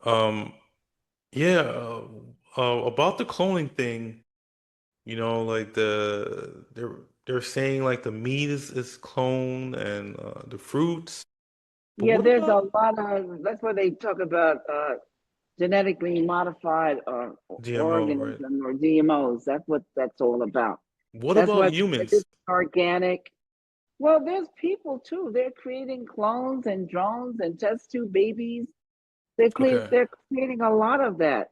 Um, yeah, about the cloning thing, like they're saying like the meat is cloned and the fruits. But Yeah, what there's a about lot of, that's why they talk about genetically modified GMO, right? organism or GMOs. That's what that's all about. What That's about why they said humans? it's organic. Well, there's people too. They're creating clones and drones and test tube babies. Okay. They're creating a lot of that.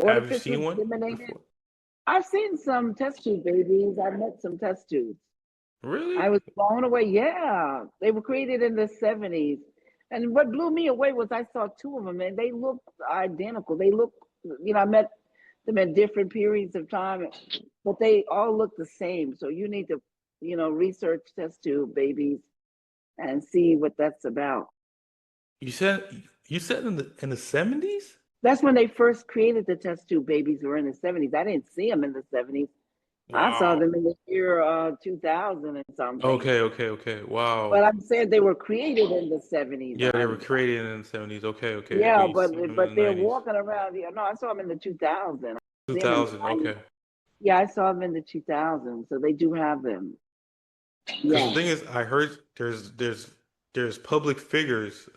Have you Artificial seen one inseminated. before? I've seen some test tube babies. I've met some test tubes. Really? I was blown away. Yeah, they were created in the 70s. And what blew me away was I saw two of them and they looked identical. They look, I met them in different periods of time, but they all look the same. So you need to, research test tube babies and see what that's about. You said you said in the 70s? That's when they first created the test tube babies were in the 70s. I didn't see them in the 70s. I saw Wow. them in the year 2000 and something. Okay, okay, okay. But Wow. I'm saying they were created in the 70s. Yeah, they were created in the 70s. Okay, okay. But Yeah, you but see them but in the they're 90s. walking around here. No, I saw them in the 2000. I see them in the 2000. 90s. Okay. Yeah, I saw them in the 2000. So they do have them. Because the Yeah. thing is, I heard there's public figures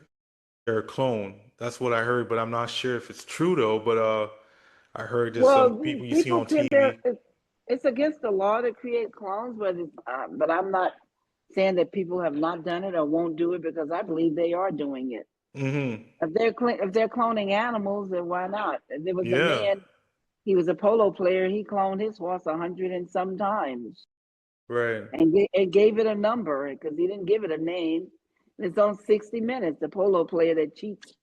that are cloned. That's what I heard, but I'm not sure if it's true though. But I heard there's some Well, these people you see people on can. They're TV. it's against the law to create clones, but I'm not saying that people have not done it or won't do it because I believe they are doing it. Hmm. If they're cloning animals, then why not? There was a Yeah. man. He was a polo player. He cloned his horse 100 and some times. Right. And gave it a number because he didn't give it a name. It's on 60 Minutes, the polo player that cheats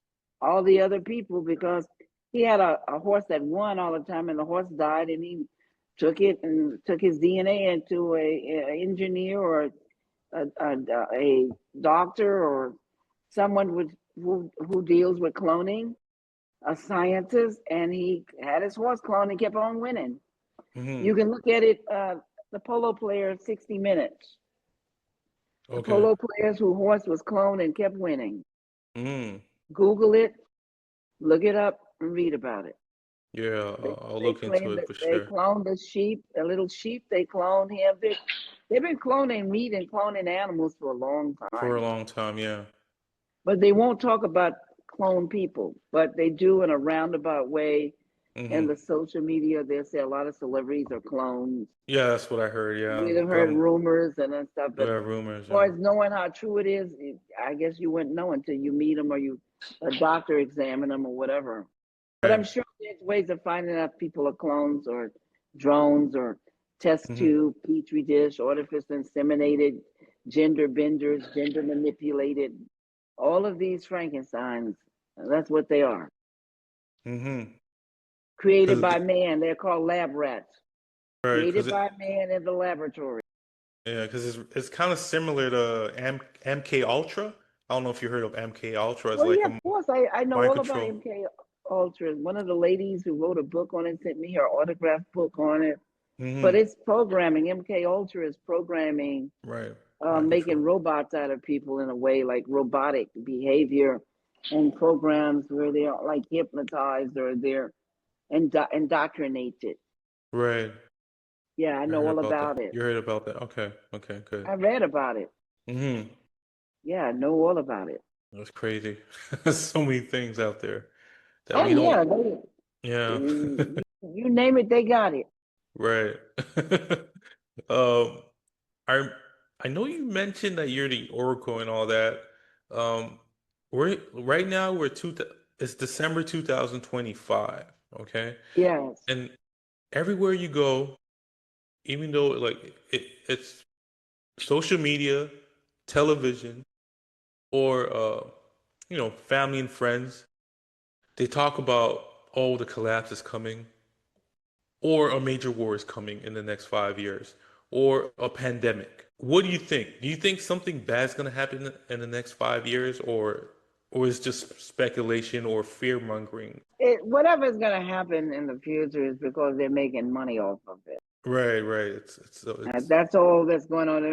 all the other people because he had a horse that won all the time and the horse died and he took it and took his DNA into a engineer or a doctor or someone who deals with cloning, a scientist, and he had his horse cloned and kept on winning. Hmm. You can look at it, the polo player 60 Minutes. The Okay. polo players whose horse was cloned and kept winning. Hmm. Google it, look it up, and read about it. Yeah, They, I'll they look into claim it that for they sure. cloned the sheep, the little sheep. They cloned him. They've been cloning meat and cloning animals for a long For a time, long time, yeah. but they won't talk about clone people. But they do in a roundabout way. In Hmm. the social media, they say a lot of celebrities are clones. Yeah, that's what I heard, yeah. We've heard rumors and that stuff, but as Yeah, rumors, far yeah. as knowing how true it is, I guess you wouldn't know until you meet them or you a doctor examine them or whatever. But I'm Right. sure there's ways of finding out if people are clones or drones or test Hmm. tube, petri dish, artificial inseminated, gender benders, gender manipulated. All of these Frankensteins, that's what they are. Hmm. Created Because by man. They're called lab rats. right, Created because by man in the laboratory. yeah, because it's kind of similar to MK Ultra. I don't know if you heard of MK Ultra as Well, like yeah, a of course. I know mind all about control. MK Ultra. One of the ladies who wrote a book on it sent me her autographed book on it. But Hmm. it's programming. MK Ultra is programming, Right. Mind making control. robots out of people in a way like robotic behavior and programs where they're like hypnotized or they're indoctrinated. Right. Yeah, I You know heard all about that. about it. You heard about that. Okay. Okay, good. I read about it. Hmm. Yeah, I know all about it. That's crazy. There's so many things out there that Oh we don't. yeah, Yeah. you name it, they got it. Right. Um, I I know you mentioned that you're the Oracle and all that. Um, we're right now it's December 2025, okay? Yes. And everywhere you go, even though it's social media, television, or family and friends, they talk about, oh, the collapse is coming, or a major war is coming in the next 5 years, or a pandemic. What do you think? Do you think something bad's going to happen in the next 5 years, or is just speculation or fear mongering? Whatever is going to happen in the future is because they're making money off of it. Right, right. It's That's all that's going on.